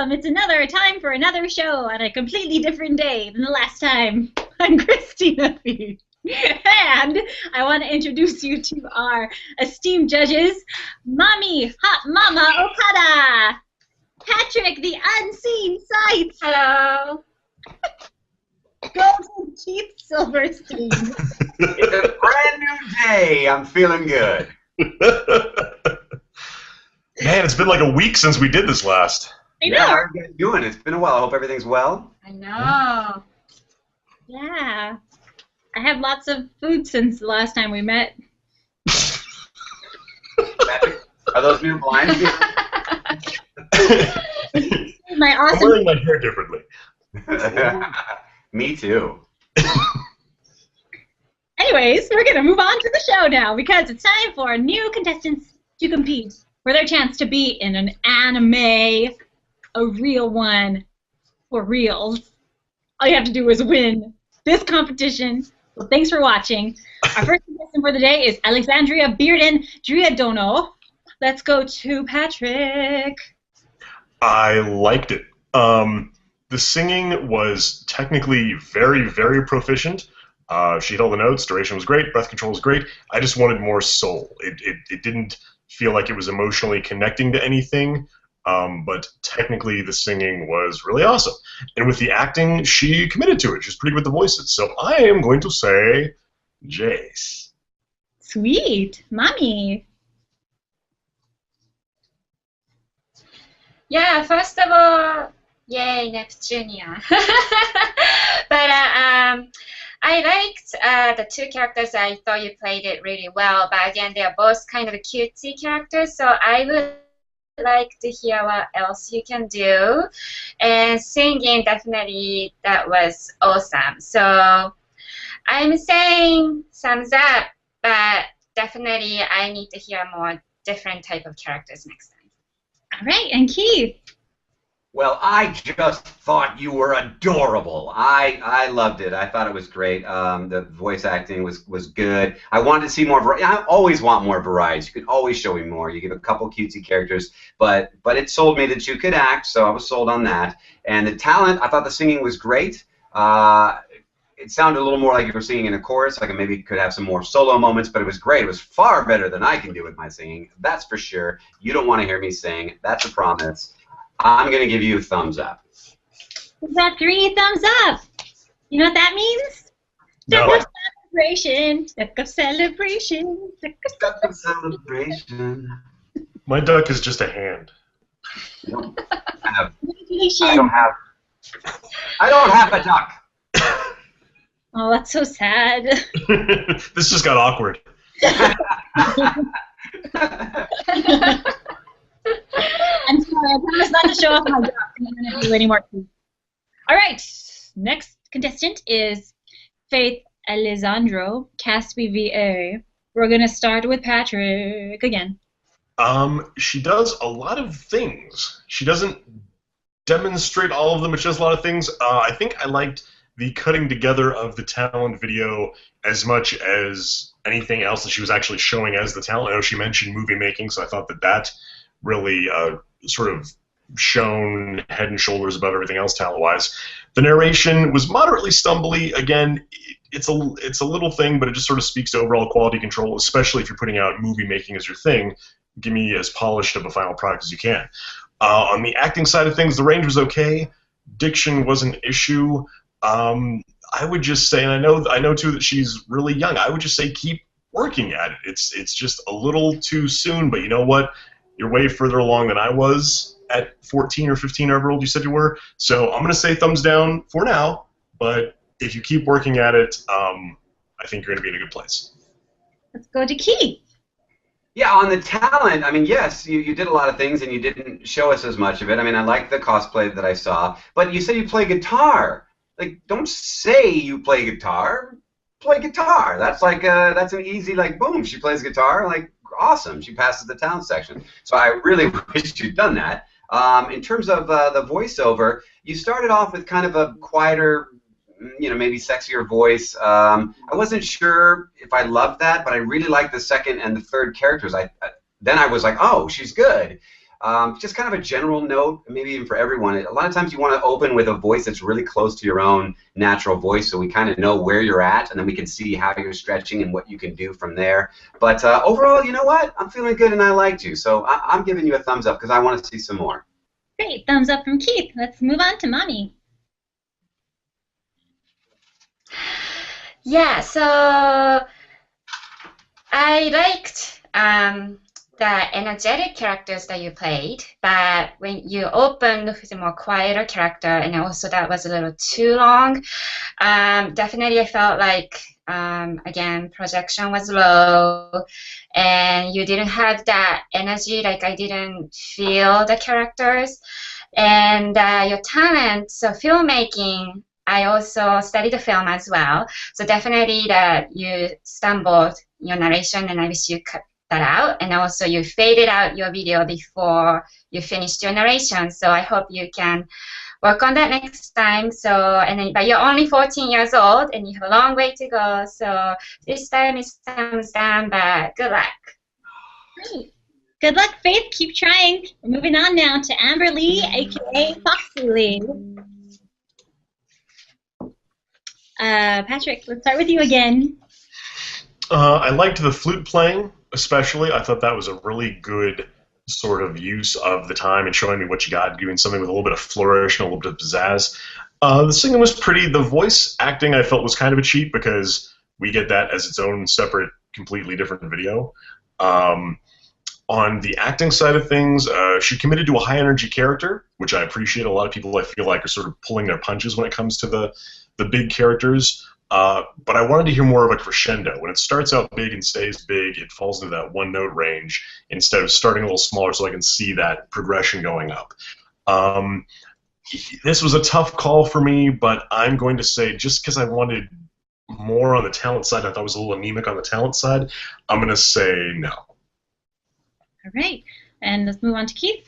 welcome. It's another time for another show on a completely different day than the last time. I'm Christina Fee. And I want to introduce you to our esteemed judges, Mommy Hot Mama Okada, Patrick the Unseen Sights. Hello. Golden Keith Silverstein. It's a brand new day. I'm feeling good. Man, it's been like a week since we did this last. I know. Yeah, how are you guys doing? It's been a while. I hope everything's well. I know. Yeah. I had lots of food since the last time we met. Patrick, are those new blinds? My I'm awesome. wearing my hair differently. Me too. Anyways, we're going to move on to the show now because it's time for new contestants to compete for their chance to be in an anime, a real one, for reals. All you have to do is win this competition. So thanks for watching. Our first contestant for the day is Alexandria Bearden Driadono. Let's go to Patrick. I liked it. The singing was technically very, very proficient. She hit all the notes. Duration was great. Breath control was great. I just wanted more soul. It didn't feel like it was emotionally connecting to anything, but technically the singing was really awesome. And with the acting, she committed to it. She was pretty good with the voices. So I am going to say Jace. Sweet. Mommy. Yeah, first of all, yay, Neptunia. But I liked the two characters. I thought you played it really well, but again, they're both kind of cutesy characters, so I would like to hear what else you can do. And singing, definitely, that was awesome. So I'm saying thumbs up, but definitely I need to hear more different type of characters next time. All right, and Keith. Well, I just thought you were adorable. I loved it. I thought it was great. The voice acting was good. I wanted to see more variety. I always want more variety. You can always show me more. You give a couple cutesy characters, but it sold me that you could act, so I was sold on that. And the talent, I thought the singing was great. It sounded a little more like you were singing in a chorus, like I maybe could have some more solo moments, but it was great. It was far better than I can do with my singing. That's for sure. You don't want to hear me sing. That's a promise. I'm going to give you a thumbs up. Is that 3 thumbs up? You know what that means? No. Duck of celebration. Duck of celebration. Duck of celebration. My duck is just a hand. I Congratulations. don't have a duck. Oh, that's so sad. This just got awkward. I'm sorry, I promise not to show off my duck. I'm not going to do any more. All right, next contestant is Faith Alessandro Caspi VA. We're going to start with Patrick again. She does a lot of things. She doesn't demonstrate all of them, but she does a lot of things. I think I liked the cutting together of the talent video as much as anything else that she was actually showing as the talent. I know she mentioned movie making, so I thought that really sort of shone head and shoulders above everything else talent-wise. The narration was moderately stumbly. Again, it's a little thing, but it just sort of speaks to overall quality control, especially if you're putting out movie making as your thing. Give me as polished of a final product as you can. On the acting side of things, the range was okay. Diction was an issue. I would just say, and I know too that she's really young, I would just say keep working at it. It's just a little too soon, but you know what? You're way further along than I was at 14 or 15, however old you said you were. So I'm going to say thumbs down for now, but if you keep working at it, I think you're going to be in a good place. Let's go to Keith. Yeah, on the talent, I mean, yes, you did a lot of things and you didn't show us as much of it. I mean, I liked the cosplay that I saw, but you said you play guitar. Like, don't say you play guitar. Play guitar. That's like that's an easy, like, boom, she plays guitar, like, awesome. She passes the talent section. So I really wish you'd done that. In terms of the voiceover, you started off with kind of a quieter, maybe sexier voice. I wasn't sure if I loved that, but I really liked the second and the third characters. Then I was like, oh, she's good. Just kind of a general note, maybe even for everyone. A lot of times you want to open with a voice that's really close to your own natural voice, so we kind of know where you're at, and then we can see how you're stretching and what you can do from there. But overall, you know what? I'm feeling good, and I liked you, so I'm giving you a thumbs up because I want to see some more. Great, thumbs up from Keith. Let's move on to Mommy. Yeah, so I liked the energetic characters that you played, but when you opened with a more quieter character, and also that was a little too long, definitely I felt like, again, projection was low, and you didn't have that energy, like I didn't feel the characters, and your talent, so filmmaking, I also studied the film as well, so definitely that you stumbled in your narration, and I wish you cut that out, and also you faded out your video before you finished your narration, so I hope you can work on that next time. But you're only 14 years old, and you have a long way to go, so this time is thumbs down, but good luck. Great. Good luck, Faith. Keep trying. We're moving on now to Amber Lee, a.k.a. Foxy Lee. Patrick, let's start with you again. I liked the flute playing, especially. I thought that was a really good sort of use of the time and showing me what you got, doing something with a little bit of flourish and a little bit of pizzazz. The singing was pretty. The voice acting I felt was kind of a cheat because we get that as its own separate, completely different video. On the acting side of things, she committed to a high-energy character, which I appreciate. A lot of people, I feel like, are sort of pulling their punches when it comes to the big characters. But I wanted to hear more of a crescendo. When it starts out big and stays big, it falls into that one-note range instead of starting a little smaller so I can see that progression going up. This was a tough call for me, but I'm going to say just because I wanted more on the talent side, I thought it was a little anemic on the talent side, I'm going to say no. All right, and let's move on to Keith.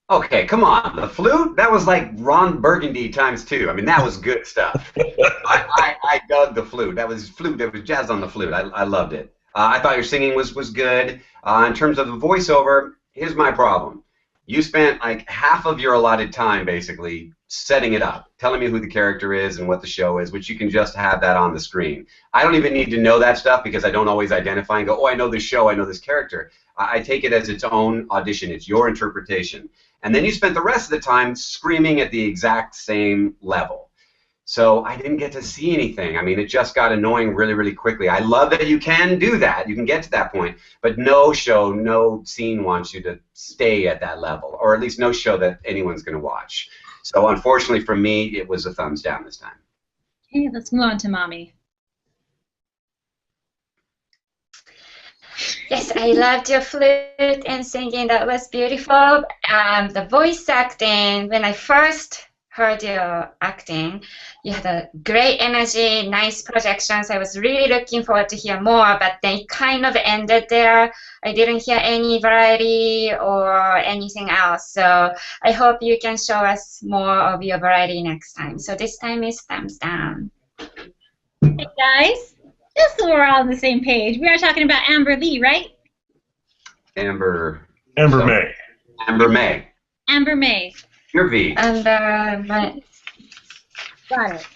Okay, come on. The flute? That was like Ron Burgundy times 2. I mean, that was good stuff. I dug the flute. That was flute. That was jazz on the flute. I loved it. I thought your singing was good. In terms of the voiceover, here's my problem. You spent like half of your allotted time, basically, setting it up, telling me who the character is and what the show is, which you can just have that on the screen. I don't even need to know that stuff because I don't always identify and go, oh, I know this show, I know this character. I take it as its own audition. It's your interpretation. And then you spent the rest of the time screaming at the exact same level. So I didn't get to see anything. I mean, it just got annoying really, really quickly. I love that you can do that. You can get to that point. But no show, no scene wants you to stay at that level, or at least no show that anyone's going to watch. So unfortunately for me, it was a thumbs down this time. Okay, let's move on to Mommy. Yes, I loved your flute and singing. That was beautiful. The voice acting, when I first heard your acting, you had a great energy, nice projections. I was really looking forward to hear more, but then it kind of ended there. I didn't hear any variety or anything else. So I hope you can show us more of your variety next time. So this time is thumbs down. Hey guys, just so we're all on the same page, we are talking about Amber Lee, right? Amber May. Amber May. Amber May. Your V. Amber May. Got it.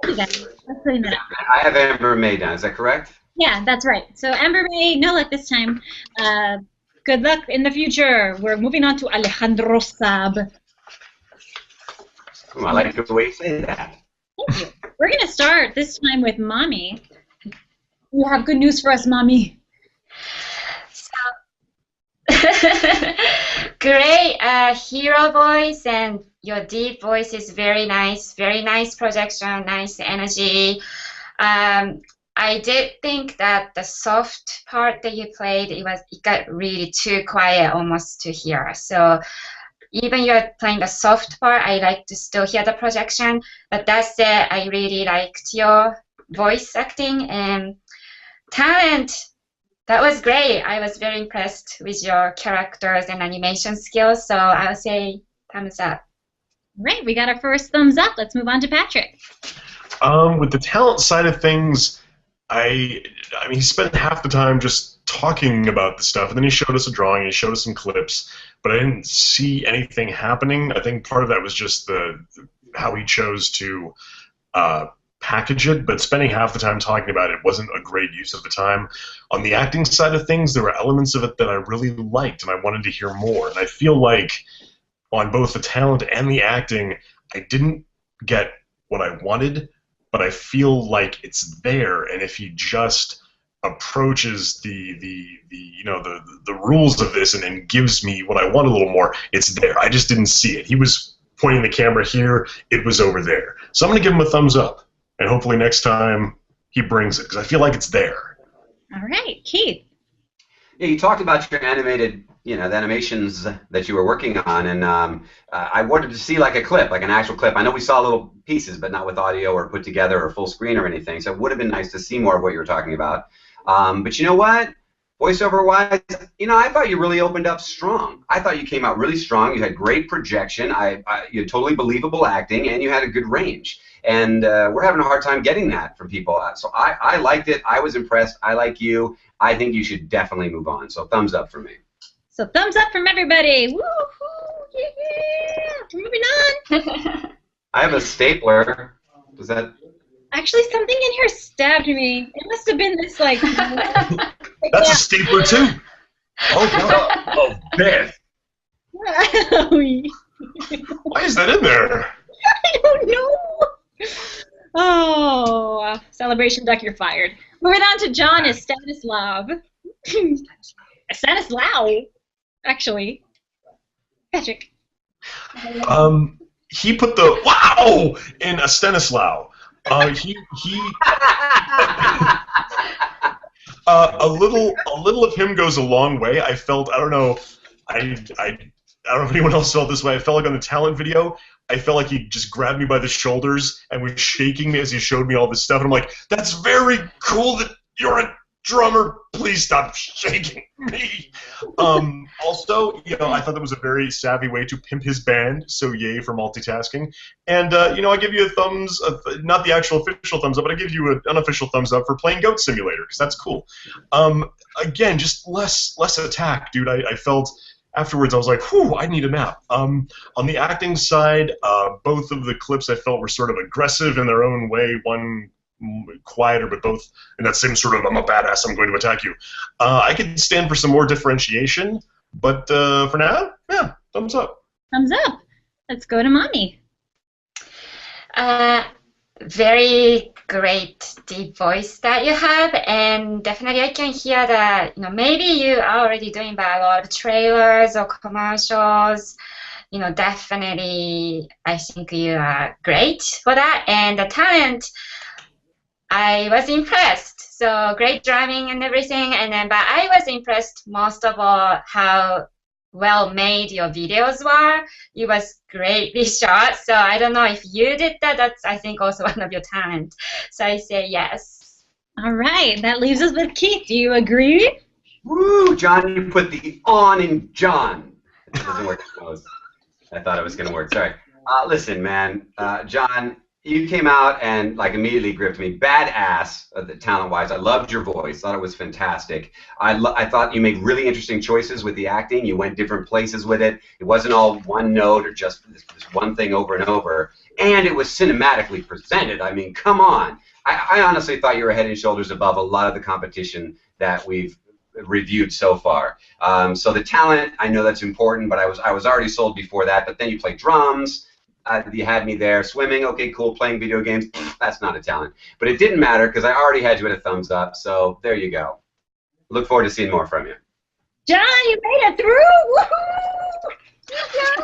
Okay, guys, let's clean that up. I have Amber May down. Is that correct? Yeah, that's right. So Amber May, no luck this time. Good luck in the future. We're moving on to Alejandro Saab. I like the way you say that. Thank you. We're going to start this time with Mommy. You have good news for us, Mommy. Great hero voice, and your deep voice is very nice projection, nice energy. I did think that the soft part that you played, it got really too quiet almost to hear. So even you're playing the soft part, I like to still hear the projection. But that said, I really liked your voice acting and talent. That was great. I was very impressed with your characters and animation skills, so I'll say thumbs up. Right, we got our first thumbs up. Let's move on to Patrick. With the talent side of things, I mean, he spent half the time just talking about the stuff, and then he showed us a drawing, he showed us some clips, but I didn't see anything happening. I think part of that was just how he chose to package it, but spending half the time talking about it wasn't a great use of the time. On the acting side of things, there were elements of it that I really liked, and I wanted to hear more. And I feel like on both the talent and the acting, I didn't get what I wanted, but I feel like it's there, and if he just approaches the rules of this and gives me what I want a little more, it's there. I just didn't see it. He was pointing the camera here, it was over there. So I'm going to give him a thumbs up, and hopefully next time he brings it, because I feel like it's there. All right, Keith. Yeah, you talked about your animated, the animations that you were working on, and I wanted to see like a clip, like an actual clip. I know we saw little pieces, but not with audio or put together or full screen or anything, so it would have been nice to see more of what you were talking about. But you know what? Voiceover-wise, I thought you really opened up strong. I thought you came out really strong. You had great projection. You had totally believable acting, and you had a good range. And we're having a hard time getting that from people. So I liked it. I was impressed. I like you. I think you should definitely move on. So thumbs up for me. So thumbs up from everybody. Woo-hoo! Yeah! Moving on. I have a stapler. Does that... Actually, something in here stabbed me. It must have been this, like... That's a stapler, too. Oh, God. Oh, Beth. Why is that in there? I don't know. Oh, Celebration Duck, you're fired. Moving on to John is Stanislav. Stanislaw, actually. Patrick. He put the wow in a Stanislaw. A little of him goes a long way. I felt, I don't know if anyone else felt this way. I felt like on the talent video, I felt like he just grabbed me by the shoulders and was shaking me as he showed me all this stuff. And I'm like, that's very cool that you're a drummer. Please stop shaking me. Also, I thought that was a very savvy way to pimp his band, so yay for multitasking. And, I give you a thumbs, not the actual official thumbs up, but I give you an unofficial thumbs up for playing Goat Simulator, because that's cool. Again, just less attack, dude. I felt... Afterwards, I was like, whew, I need a nap. On the acting side, both of the clips I felt were sort of aggressive in their own way, one quieter, but both in that same sort of, I'm a badass, I'm going to attack you. I could stand for some more differentiation, but for now, yeah, thumbs up. Thumbs up. Let's go to Mommy. Very great deep voice that you have, and definitely I can hear that maybe you are already doing by a lot of trailers or commercials. Definitely I think you are great for that, and the talent, I was impressed. So great drumming and everything, but I was impressed most of all how well made your videos were. It was greatly shot, so I don't know if you did that. That's, I think, also one of your talent. So I say yes. All right, that leaves us with Keith. Do you agree? Woo, John, you put the on in John. It doesn't work. I thought it was going to work. Sorry. Listen, man, John, you came out and like immediately gripped me. Badass, talent-wise. I loved your voice. Thought it was fantastic. I thought you made really interesting choices with the acting. You went different places with it. It wasn't all one note or just this one thing over and over. And it was cinematically presented. I mean, come on. I honestly thought you were head and shoulders above a lot of the competition that we've reviewed so far. So the talent, I know that's important, but I was already sold before that. But then you played drums. You had me there. Swimming, okay, cool. Playing video games, that's not a talent. But it didn't matter because I already had you at a thumbs up, so there you go. Look forward to seeing more from you. John, you made it through! Woohoo!